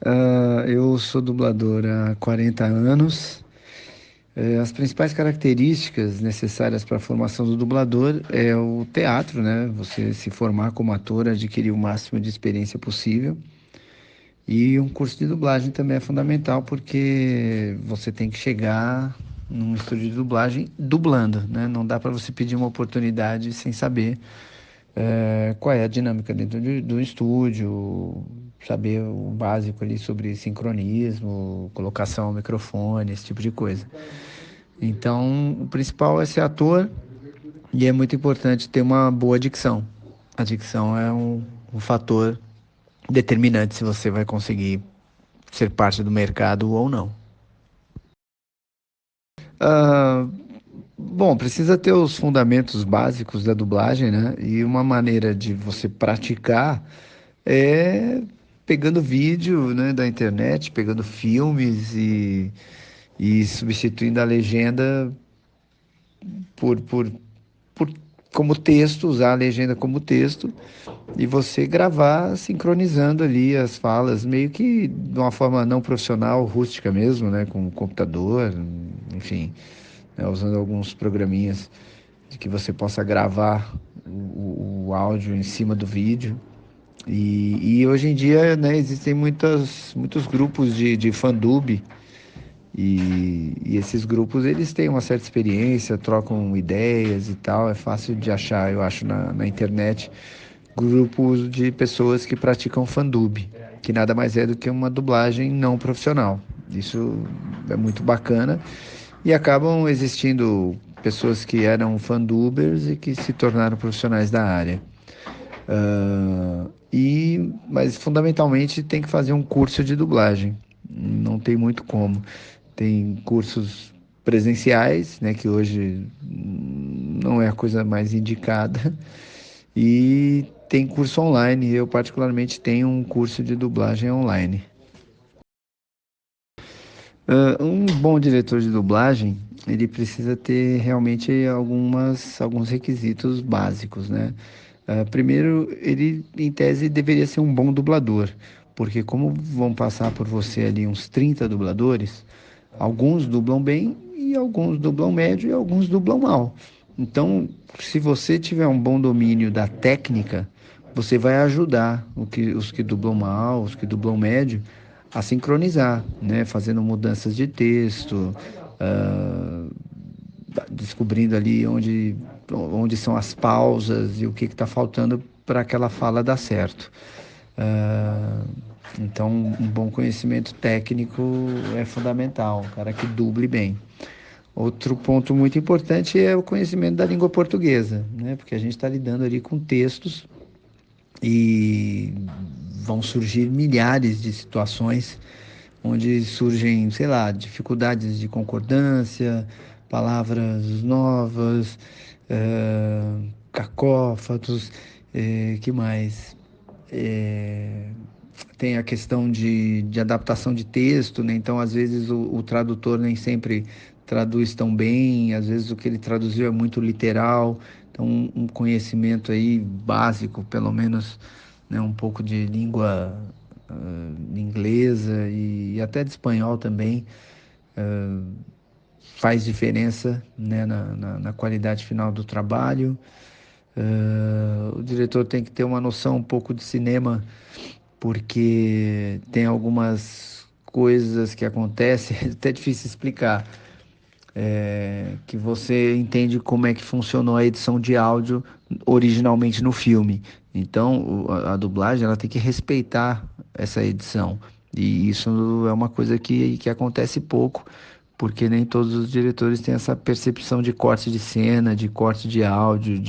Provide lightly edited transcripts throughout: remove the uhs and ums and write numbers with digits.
Eu sou dublador há 40 anos. As principais características necessárias para a formação do dublador é o teatro, né? Você se formar como ator, adquirir o máximo de experiência possível. E um curso de dublagem também é fundamental porque você tem que chegar num estúdio de dublagem dublando, né? Não dá para você pedir uma oportunidade sem saber qual é a dinâmica dentro do estúdio, saber o básico ali sobre sincronismo, colocação ao microfone, esse tipo de coisa. Então, o principal é ser ator e é muito importante ter uma boa dicção. A dicção é um fator determinante se você vai conseguir ser parte do mercado ou não. Ah, Bom, precisa ter os fundamentos básicos da dublagem, né? E uma maneira de você praticar é pegando vídeo, né, da internet, pegando filmes e substituindo a legenda por, por, por como texto, usar a legenda como texto e você gravar sincronizando ali as falas, meio que de uma forma não profissional, rústica mesmo, né, com computador, enfim, né, usando alguns programinhas de que você possa gravar o áudio em cima do vídeo. E hoje em dia, né, existem muitos grupos de fandub e esses grupos eles têm uma certa experiência, trocam ideias e tal. É fácil de achar, eu acho, na internet, grupos de pessoas que praticam fandub, que nada mais é do que uma dublagem não profissional. Isso é muito bacana e acabam existindo pessoas que eram fandubers e que se tornaram profissionais da área. Mas fundamentalmente tem que fazer um curso de dublagem. Não tem muito como. Tem cursos presenciais, né, que hoje não é a coisa mais indicada, e tem curso online. Eu particularmente tenho um curso de dublagem online. Um bom diretor de dublagem, ele precisa ter realmente alguns requisitos básicos, né? Primeiro, ele, em tese, deveria ser um bom dublador, porque como vão passar por você ali uns 30 dubladores, alguns dublam bem e alguns dublam médio e alguns dublam mal. Então, se você tiver um bom domínio da técnica, você vai ajudar os que dublam mal, os que dublam médio, a sincronizar, né? Fazendo mudanças de texto, ah, descobrindo ali onde são as pausas e o que está faltando para aquela fala dar certo. Ah, então, um bom conhecimento técnico é fundamental, um cara que duble bem. Outro ponto muito importante é o conhecimento da língua portuguesa, né? Porque a gente está lidando ali com textos e vão surgir milhares de situações onde surgem, sei lá, dificuldades de concordância, palavras novas, cacófatos, que mais? Eh, Tem a questão de adaptação de texto, né? Então, às vezes, o tradutor nem sempre traduz tão bem, às vezes o que ele traduziu é muito literal. Então, um conhecimento aí básico, pelo menos, né? Um pouco de língua inglesa e até de espanhol também, faz diferença, né? Na qualidade final do trabalho. O diretor tem que ter uma noção um pouco de cinema porque tem algumas coisas que acontecem, é até difícil explicar, que você entende como é que funcionou a edição de áudio originalmente no filme. Então, a dublagem ela tem que respeitar essa edição. E isso é uma coisa que acontece pouco, porque nem todos os diretores têm essa percepção de corte de cena, de corte de áudio,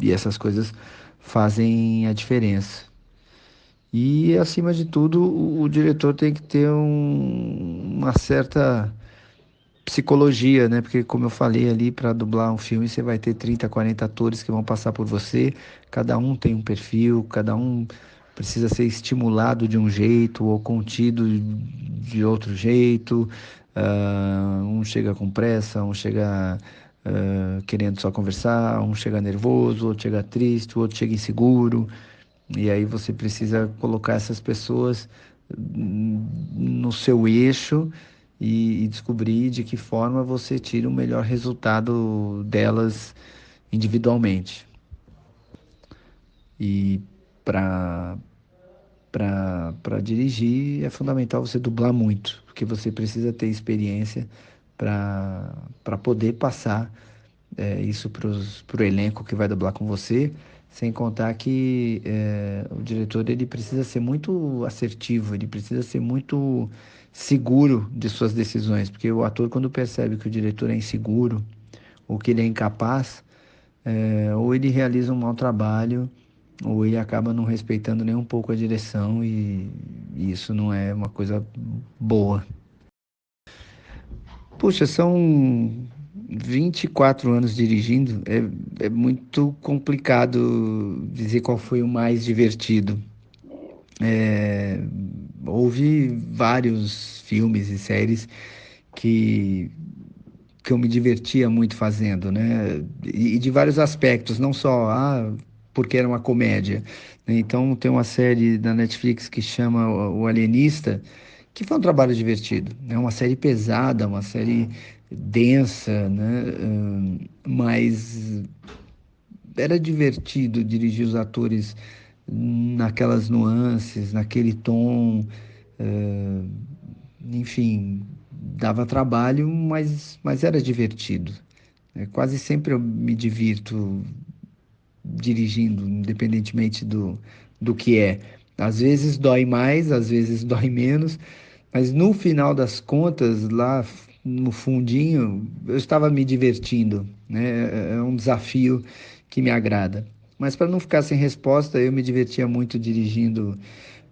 e essas coisas fazem a diferença. E, acima de tudo, o diretor tem que ter uma certa psicologia, né? Porque, como eu falei ali, para dublar um filme, você vai ter 30, 40 atores que vão passar por você, cada um tem um perfil, cada um precisa ser estimulado de um jeito ou contido de outro jeito. Um chega com pressa, um chega querendo só conversar, um chega nervoso, outro chega triste, o outro chega inseguro. E aí você precisa colocar essas pessoas no seu eixo e descobrir de que forma você tira o melhor resultado delas individualmente. E para para dirigir é fundamental você dublar muito, porque você precisa ter experiência para poder passar isso para o elenco que vai dublar com você, sem contar que o diretor ele precisa ser muito assertivo, ele precisa ser muito seguro de suas decisões, porque o ator quando percebe que o diretor é inseguro ou que ele é incapaz, ou ele realiza um mau trabalho, ou ele acaba não respeitando nem um pouco a direção e isso não é uma coisa boa. Puxa, são 24 anos dirigindo, é muito complicado dizer qual foi o mais divertido. É, houve vários filmes e séries que, que eu me divertia muito fazendo, né? E de vários aspectos, não só porque era uma comédia, né? Então tem uma série da Netflix que chama O Alienista, que foi um trabalho divertido, né? Uma série pesada, uma série densa, né? Mas era divertido dirigir os atores naquelas nuances, naquele tom, enfim, dava trabalho, mas era divertido. Quase sempre eu me divirto dirigindo, independentemente do que é. Às vezes dói mais, às vezes dói menos, mas no final das contas, lá no fundinho, eu estava me divertindo, né? É um desafio que me agrada. Mas para não ficar sem resposta, eu me divertia muito dirigindo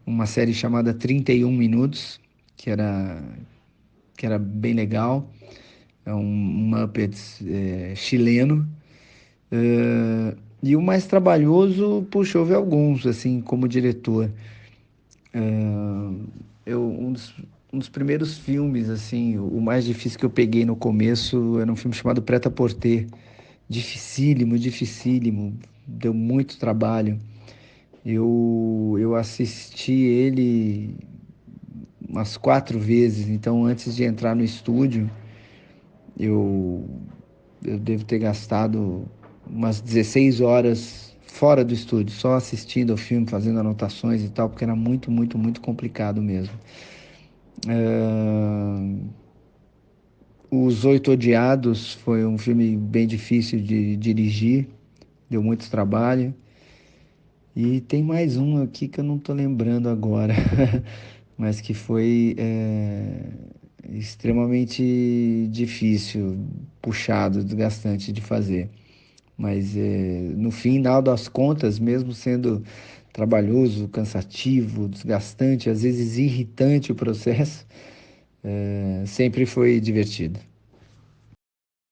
uma série chamada 31 Minutos, que era, que era bem legal. É um Muppets chileno. E o mais trabalhoso, puxa, houve alguns, assim, como diretor. Um dos primeiros filmes, assim, o mais difícil que eu peguei no começo era um filme chamado Prêt-à-Porter. Dificílimo, dificílimo. Deu muito trabalho. Eu assisti ele umas 4 vezes, então antes de entrar no estúdio, eu, eu devo ter gastado umas 16 horas fora do estúdio, só assistindo ao filme, fazendo anotações e tal, porque era muito, muito, muito complicado mesmo. Os Oito Odiados foi um filme bem difícil de dirigir, deu muito trabalho. E tem mais um aqui que eu não tô lembrando agora, mas que foi extremamente difícil, puxado, desgastante de fazer. Mas no final das contas, mesmo sendo trabalhoso, cansativo, desgastante, às vezes irritante o processo, sempre foi divertido.